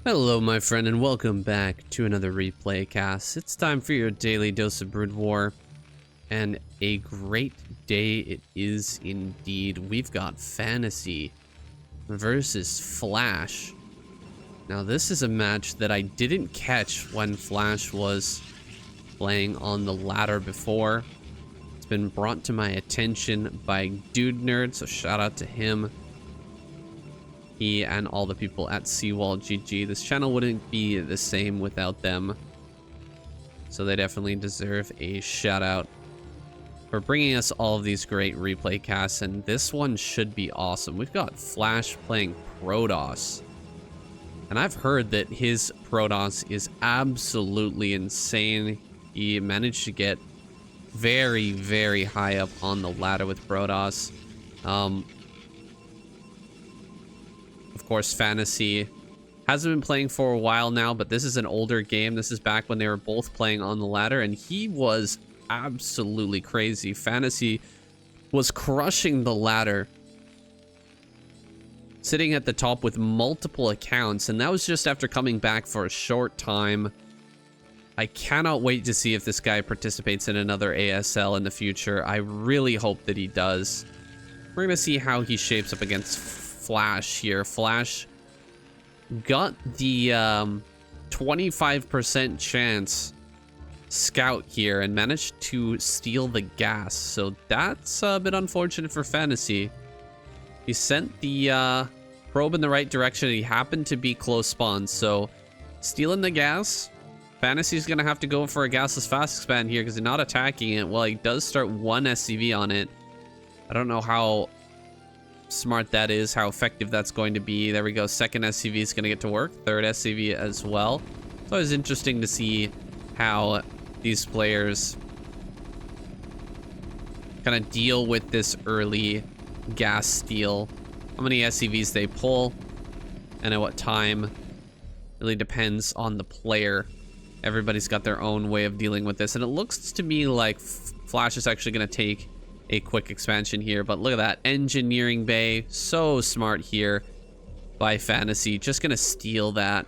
Hello my friend and welcome back to another replay cast. It's time for your daily dose of Broodwar, and a great day it is indeed. We've got Fantasy versus Flash. Now this is a match that I didn't catch when Flash was playing on the ladder before. It's been brought to my attention by Dude Nerd, so shout out to him. He and all the people at Seawall GG. This channel wouldn't be the same without them. So they definitely deserve a shout out for bringing us all of these great replay casts. And this one should be awesome. We've got Flash playing Protoss. And I've heard that his Protoss is absolutely insane. He managed to get very, very high up on the ladder with Protoss. Of course, Fantasy hasn't been playing for a while now, but this is an older game. This is back when they were both playing on the ladder, and he was absolutely crazy. Fantasy was crushing the ladder, sitting at the top with multiple accounts, and that was just after coming back for a short time. I cannot wait to see if this guy participates in another ASL in the future. I really hope that he does. We're going to see how he shapes up against Flash here. Flash got the 25% chance scout here and managed to steal the gas, so that's a bit unfortunate for Fantasy. He sent the probe in the right direction. He happened to be close spawn, so stealing the gas. Fantasy's gonna have to go for a gasless fast expand here because he's not attacking it. Well, he does start one SCV on it. I don't know how smart that is, how effective that's going to be. There we go. Second SCV is going to get to work. Third SCV as well. It's always interesting to see how these players kind of deal with this early gas steal. How many SCVs they pull and at what time really depends on the player. Everybody's got their own way of dealing with this, and it looks to me like Flash is actually going to take a quick expansion here. But look at that engineering bay, so smart here by Fantasy. Just gonna steal that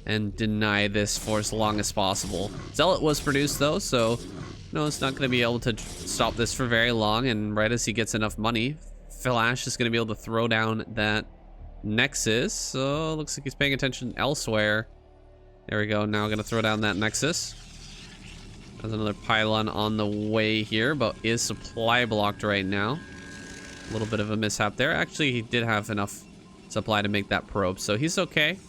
and deny this for as long as possible. Zealot was produced though, so no, it's not gonna be able to stop this for very long. And right as he gets enough money, Flash is gonna be able to throw down that Nexus. So looks like he's paying attention elsewhere. There we go. Now gonna throw down that Nexus. There's another pylon on the way here, but is supply blocked right now. A little bit of a mishap there. Actually, he did have enough supply to make that probe, so he's okay.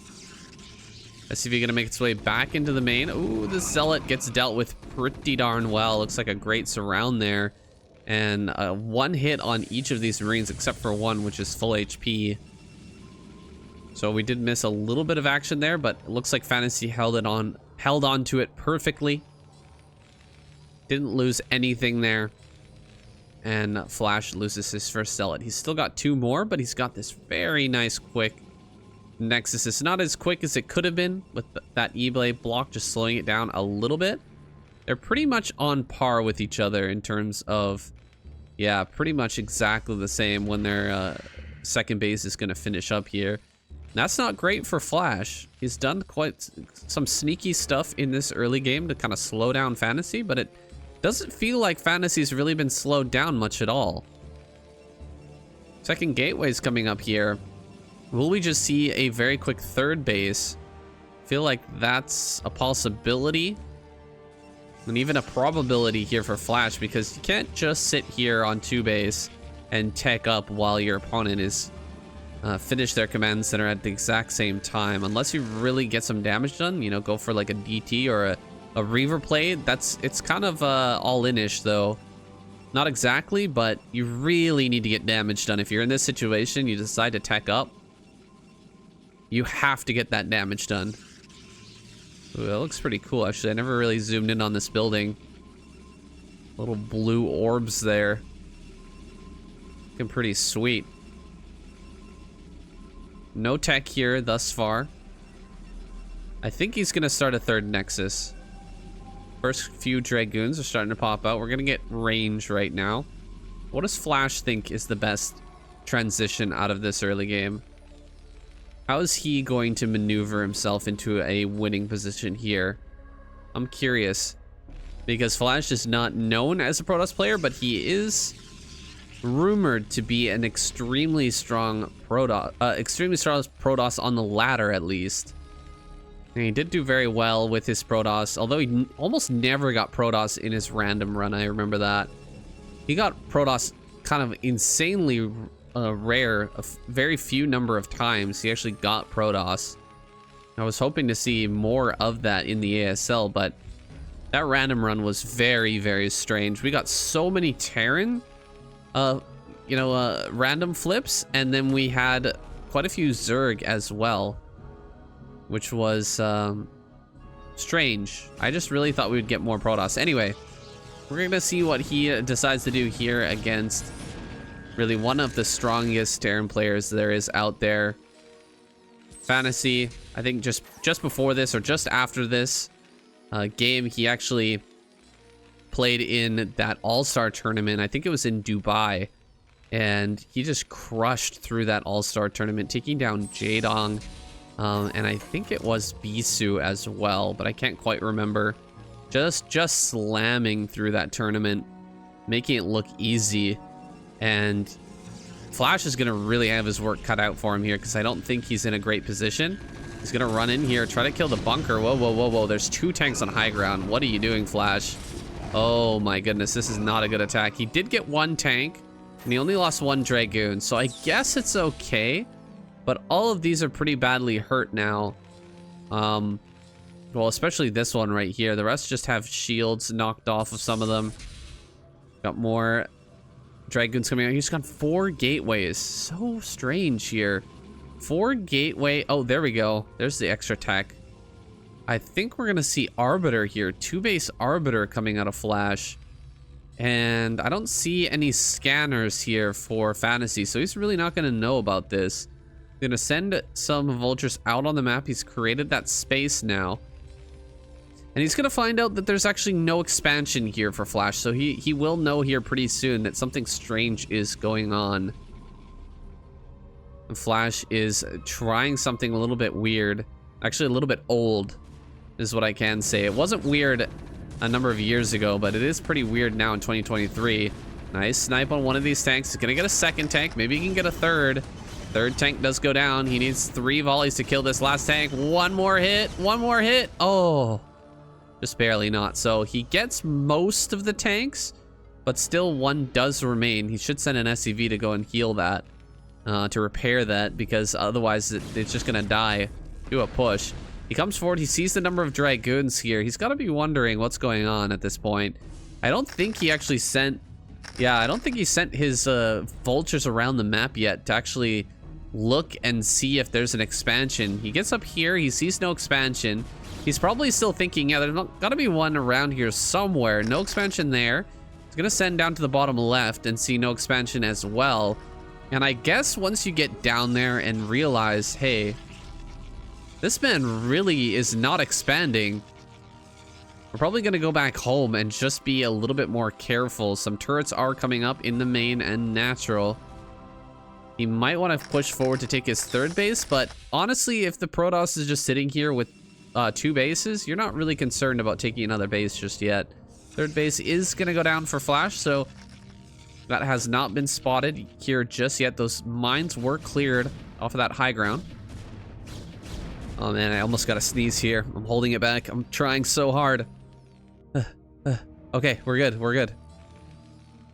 SCV gonna make its way back into the main. Ooh, the Zealot gets dealt with pretty darn well. Looks like a great surround there. And one hit on each of these Marines, except for one, which is full HP. So we did miss a little bit of action there, but it looks like Fantasy held on to it perfectly. Didn't lose anything there. And Flash loses his first Zealot. He's still got two more, but he's got this very nice quick Nexus. It's not as quick as it could have been with that E-Blade block, just slowing it down a little bit. They're pretty much on par with each other in terms of, yeah, pretty much exactly the same when their second base is going to finish up here. That's not great for Flash. He's done quite some sneaky stuff in this early game to kind of slow down Fantasy, but it doesn't feel like Fantasy's really been slowed down much at all. Second gateway's coming up here. Will we just see a very quick third base? Feel like that's a possibility and even a probability here for Flash, because you can't just sit here on two base and tech up while your opponent is finish their command center at the exact same time. Unless you really get some damage done, you know, go for like a DT or a Reaver play. It's kind of all-in-ish though. Not exactly, but you really need to get damage done. If you're in this situation, you decide to tech up, you have to get that damage done. Ooh, that looks pretty cool actually. I never really zoomed in on this building. Little blue orbs there. Looking pretty sweet. No tech here thus far. I think he's gonna start a third Nexus. First few Dragoons are starting to pop out. We're gonna get range right now. What does Flash think is the best transition out of this early game? How is he going to maneuver himself into a winning position here? I'm curious. Because Flash is not known as a Protoss player, but he is rumored to be an extremely strong Protoss on the ladder, at least. And he did do very well with his Protoss, although he almost never got Protoss in his random run. I remember that. He got Protoss kind of insanely rare, a very few number of times he actually got Protoss. I was hoping to see more of that in the ASL, but that random run was very, very strange. We got so many Terran, random flips, and then we had quite a few Zerg as well, which was strange. I just really thought we would get more Protoss. Anyway, we're gonna see what he decides to do here against really one of the strongest Terran players there is out there. Fantasy, I think just before this or just after this game, he actually played in that All-Star tournament. I think it was in Dubai, and he just crushed through that All-Star tournament, taking down Jaedong, and I think it was Bisu as well, but I can't quite remember. Just slamming through that tournament, making it look easy. And Flash is gonna really have his work cut out for him here, because I don't think he's in a great position. He's gonna run in here, try to kill the bunker. Whoa, whoa, whoa, whoa. There's 2 tanks on high ground. What are you doing, Flash? Oh my goodness, this is not a good attack. He did get 1 tank, and he only lost 1 Dragoon, so I guess it's okay. But all of these are pretty badly hurt now. Well, especially this one right here. The rest just have shields knocked off of some of them. Got more Dragoons coming out. He's got 4 gateways. So strange here. 4 gateway. Oh, there we go. There's the extra tech. I think we're gonna see Arbiter here. 2 base Arbiter coming out of Flash. And I don't see any scanners here for Fantasy, so he's really not gonna know about this. He's gonna send some vultures out on the map. He's created that space now. And he's gonna find out that there's actually no expansion here for Flash, so he will know here pretty soon that something strange is going on. And Flash is trying something a little bit weird, actually a little bit old, is what I can say. It wasn't weird a number of years ago, but it is pretty weird now in 2023. Nice snipe on one of these tanks. He's gonna get a 2nd tank. Maybe he can get a 3rd. 3rd tank does go down. He needs 3 volleys to kill this last tank. One more hit. Oh. Just barely not. So he gets most of the tanks, but still 1 does remain. He should send an SCV to go and heal that, to repair that, because otherwise it's just gonna die. Do a push. He comes forward. He sees the number of Dragoons here. He's got to be wondering what's going on at this point. I don't think he actually sent... Yeah, I don't think he sent his vultures around the map yet to actually look and see if there's an expansion. He gets up here. He sees no expansion. He's probably still thinking, yeah, there's got to be one around here somewhere. No expansion there. He's going to send down to the bottom left and see no expansion as well. And I guess once you get down there and realize, hey, this man really is not expanding, we're probably going to go back home and just be a little bit more careful. Some turrets are coming up in the main and natural. He might want to push forward to take his 3rd base, but honestly, if the Protoss is just sitting here with 2 bases, you're not really concerned about taking another base just yet. 3rd base is going to go down for Flash, so that has not been spotted here just yet. Those mines were cleared off of that high ground. Oh man, I almost got a sneeze here. I'm holding it back. I'm trying so hard. Okay, we're good.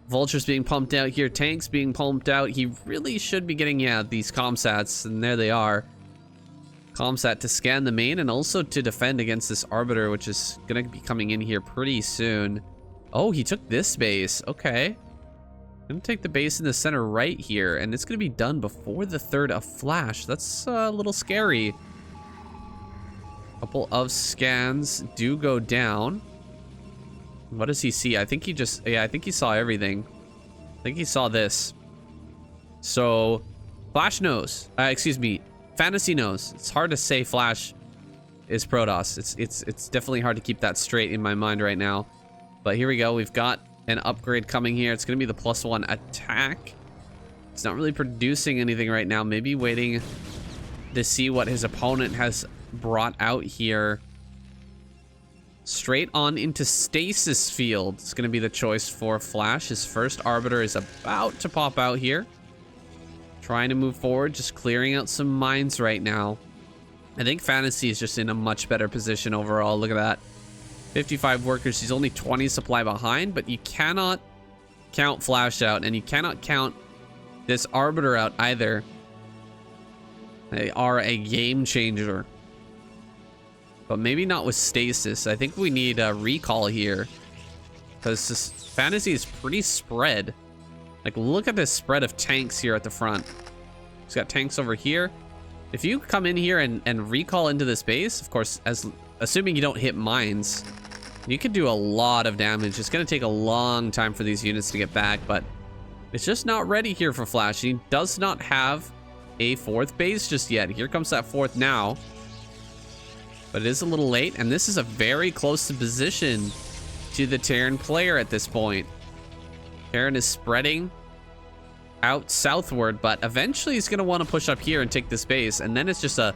Vultures being pumped out here. Tanks being pumped out. He really should be getting, yeah, these comsats, and there they are. Comsat to scan the main and also to defend against this Arbiter, which is gonna be coming in here pretty soon. Oh, he took this base. Okay. Gonna take the base in the center right here, and it's gonna be done before the 3rd of Flash. That's a little scary. Couple of scans do go down. What does he see? I think he just... Yeah, I think he saw everything. I think he saw this. So, Flash knows. Excuse me. Fantasy knows. It's hard to say Flash is Protoss. It's definitely hard to keep that straight in my mind right now. But here we go. We've got an upgrade coming here. It's going to be the +1 attack. It's not really producing anything right now. Maybe waiting to see what his opponent has brought out here. Straight on into stasis field. It's going to be the choice for Flash. His first Arbiter is about to pop out here. Trying to move forward, just clearing out some mines right now. I think Fantasy is just in a much better position overall. Look at that. 55 workers. He's only 20 supply behind, but you cannot count Flash out, and you cannot count this Arbiter out either. They are a game changer. But maybe not with stasis. I think we need a recall here. Because this Fantasy is pretty spread. Like, look at this spread of tanks here at the front. He's got tanks over here. If you come in here and recall into this base, of course, assuming you don't hit mines, you could do a lot of damage. It's going to take a long time for these units to get back, but it's just not ready here for Flash. He does not have a fourth base just yet. Here comes that fourth now. But it is a little late, and this is a very close position to the Terran player at this point. Terran is spreading out southward, but eventually he's going to want to push up here and take this base, and then it's just a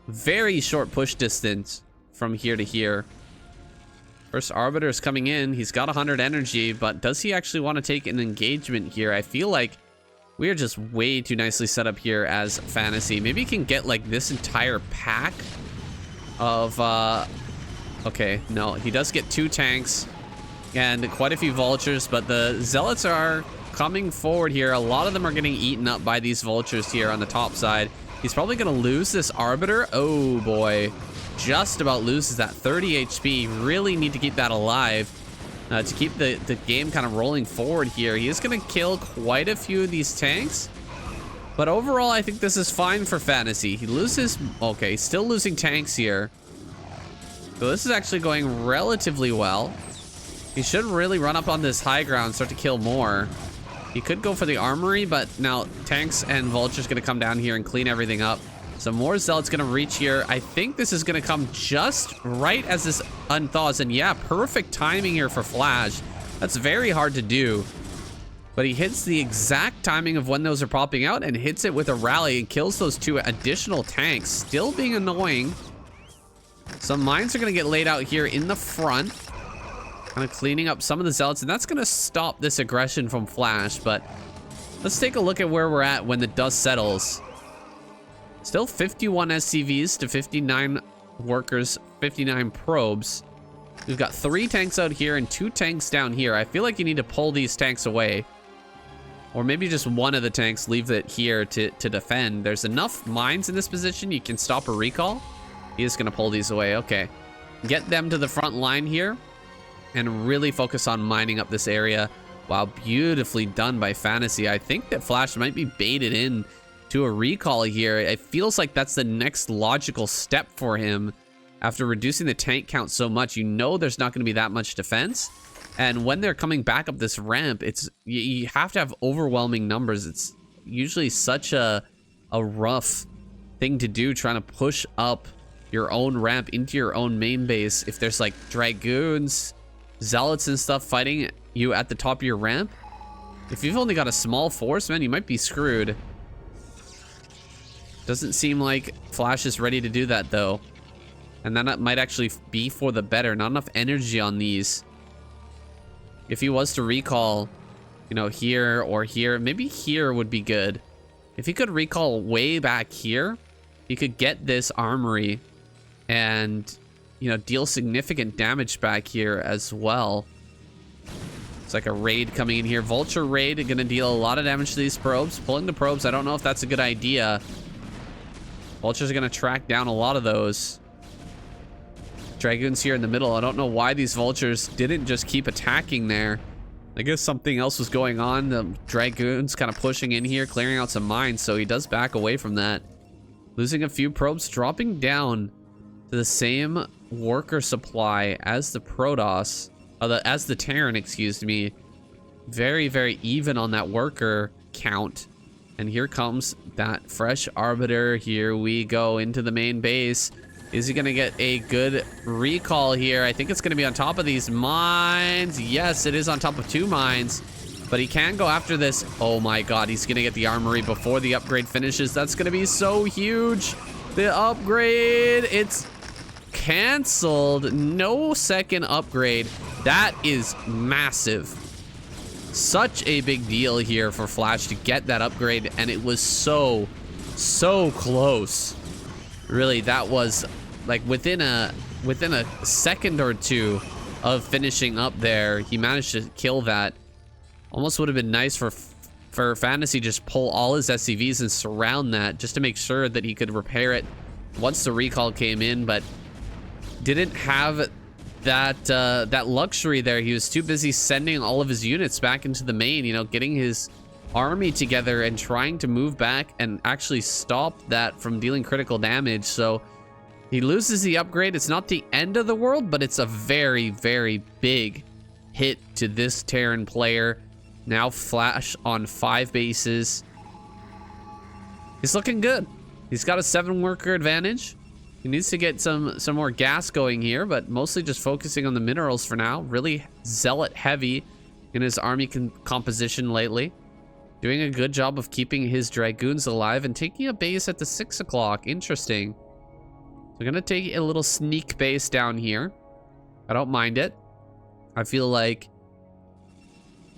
very short push distance from here to here. First Arbiter is coming in. He's got 100 energy, but does he actually want to take an engagement here? I feel like we are just way too nicely set up here as Fantasy. Maybe he can get like this entire pack of okay, no, he does get 2 tanks and quite a few vultures, but the Zealots are coming forward here. A lot of them are getting eaten up by these vultures here on the top side. He's probably gonna lose this Arbiter. Oh boy, just about loses that 30 HP. Really need to keep that alive to keep the game kind of rolling forward here. He is gonna kill quite a few of these tanks, but overall I think this is fine for Fantasy. He loses, okay, still losing tanks here. So this is actually going relatively well. He should really run up on this high ground, start to kill more. He could go for the armory, but now tanks and vultures gonna come down here and clean everything up. So more Zealots gonna reach here. I think this is gonna come just right as this unthaws, and yeah, perfect timing here for Flash. That's very hard to do, but he hits the exact timing of when those are popping out and hits it with a rally and kills those 2 additional tanks, still being annoying. Some mines are gonna get laid out here in the front, kind of cleaning up some of the Zealots, and that's gonna stop this aggression from Flash. But let's take a look at where we're at when the dust settles. Still 51 SCVs to 59 workers, 59 probes. We've got 3 tanks out here and 2 tanks down here. I feel like you need to pull these tanks away, or maybe just one of the tanks, leave it here to defend. There's enough mines in this position, you can stop a recall. He is gonna pull these away. Okay, get them to the front line here and really focus on mining up this area. Wow, beautifully done by Fantasy. I think that Flash might be baited in to a recall here. It feels like that's the next logical step for him. After reducing the tank count so much, you know there's not going to be that much defense. And when they're coming back up this ramp, it's you have to have overwhelming numbers. It's usually such a rough thing to do, trying to push up your own ramp into your own main base. If there's like Dragoons, Zealots and stuff fighting you at the top of your ramp, if you've only got a small force, man, you might be screwed. Doesn't seem like Flash is ready to do that though. And that might actually be for the better. Not enough energy on these. If he was to recall, you know, here or here, maybe here would be good. If he could recall way back here, he could get this armory and, you know, deal significant damage back here as well. It's like a raid coming in here. Vulture raid, gonna deal a lot of damage to these probes. Pulling the probes, I don't know if that's a good idea. Vultures are gonna track down a lot of those. Dragoons here in the middle. I don't know why these vultures didn't just keep attacking there. I guess something else was going on. The Dragoons kind of pushing in here, clearing out some mines, so he does back away from that. Losing a few probes, dropping down to the same worker supply as the protoss, as the Terran, excuse me. Very, very even on that worker count. And here comes that fresh Arbiter. Here we go into the main base. Is he gonna get a good recall here? I think it's gonna be on top of these mines. Yes, it is on top of 2 mines. But he can go after this. Oh my god, he's gonna get the armory before the upgrade finishes. That's gonna be so huge. The upgrade, it's canceled. No second upgrade. That is massive. Such a big deal here for Flash to get that upgrade, and it was so close. Really, that was like within a second or two of finishing up there. He managed to kill that. Almost would have been nice for Fantasy just pull all his SCVs and surround that just to make sure that he could repair it once the recall came in, but didn't have that luxury there. He was too busy sending all of his units back into the main, you know, getting his army together and trying to move back and actually stop that from dealing critical damage. So he loses the upgrade. It's not the end of the world, but it's a very, very big hit to this Terran player. Now Flash on 5 bases. He's looking good. He's got a 7 worker advantage. He needs to get some more gas going here, but mostly just focusing on the minerals for now. Really zealot heavy in his army composition lately. Doing a good job of keeping his dragoons alive and taking a base at the 6 o'clock. Interesting. So gonna take a little sneak base down here. I don't mind it. I feel like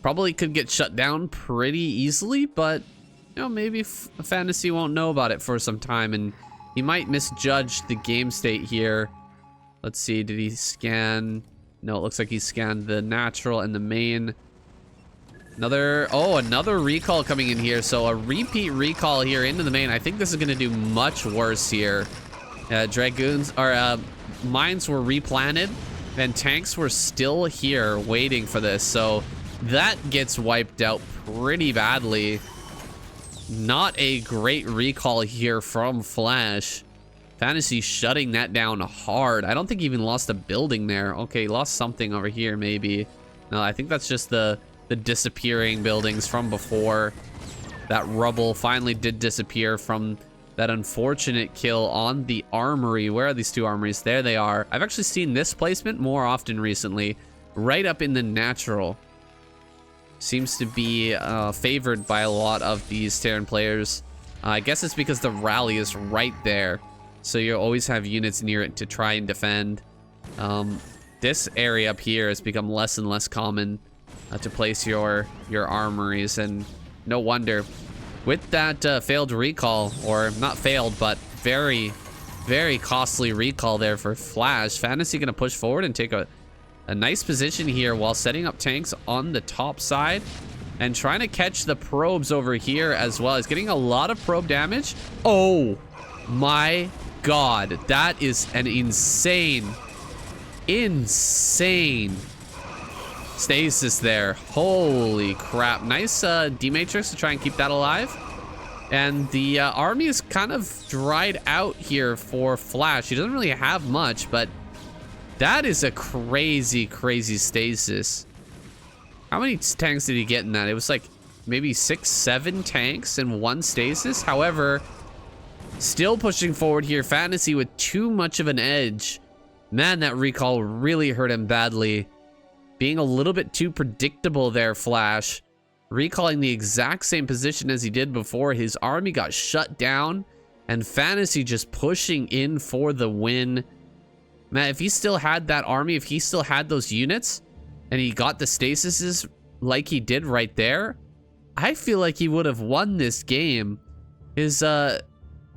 probably could get shut down pretty easily, but you know, maybe Fantasy won't know about it for some time, and he might misjudge the game state here. Let's see, did he scan? No, it looks like he scanned the natural and the main. Another recall coming in here. So a repeat recall here into the main. I think this is gonna do much worse here. Dragoons or mines were replanted and tanks were still here waiting for this. So that gets wiped out pretty badly. Not a great recall here from Flash. Fantasy shutting that down hard. I don't think he even lost a building there. Okay, lost something over here maybe. No, I think that's just the disappearing buildings from before. That rubble finally did disappear from that unfortunate kill on the armory. Where are these 2 armories? There they are. I've actually seen this placement more often recently. Right up in the natural. Seems to be favored by a lot of these Terran players. I guess it's because the rally is right there. So you always have units near it to try and defend. This area up here has become less and less common to place your armories. And no wonder. With that failed recall, or not failed, but very, very costly recall there for Flash, Fantasy going to push forward and take a nice position here while setting up tanks on the top side and trying to catch the probes over here as well. He's getting a lot of probe damage. Oh my god, that is an insane stasis there. Holy crap. Nice D-Matrix to try and keep that alive. And the army is kind of dried out here for Flash. He doesn't really have much, but that is a crazy stasis. How many tanks did he get in that? It was like maybe 6, 7 tanks in 1 stasis. However, still pushing forward here. Fantasy with too much of an edge. Man, that recall really hurt him badly. Being a little bit too predictable there, Flash. Recalling the exact same position as he did before. His army got shut down. And Fantasy just pushing in for the win. Man, if he still had that army, if he still had those units, and he got the stasises like he did right there, I feel like he would have won this game. His,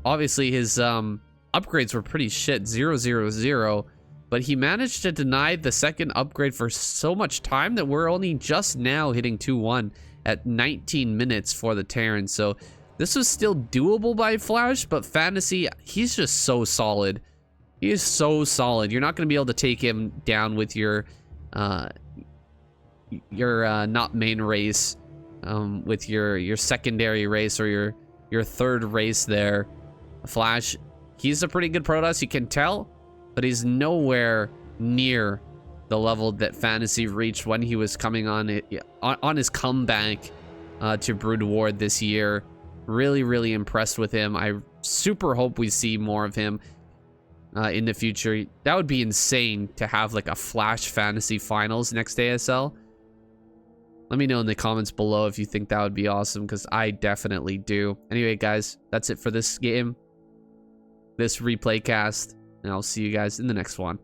obviously his, upgrades were pretty shit, 0-0-0, but he managed to deny the second upgrade for so much time that we're only just now hitting 2-1 at 19 minutes for the Terran. So this was still doable by Flash, but Fantasy, he's just so solid. He is so solid. You're not going to be able to take him down with your not main race, with your secondary race or your third race there. Flash, he's a pretty good protoss, you can tell, but he's nowhere near the level that Fantasy reached when he was coming on his comeback to Broodwar this year. Really impressed with him. I super hope we see more of him in the future. That would be insane to have like a Flash Fantasy finals next ASL. Let me know in the comments below if you think that would be awesome, because I definitely do. Anyway, guys, that's it for this game, this replay cast, and I'll see you guys in the next one.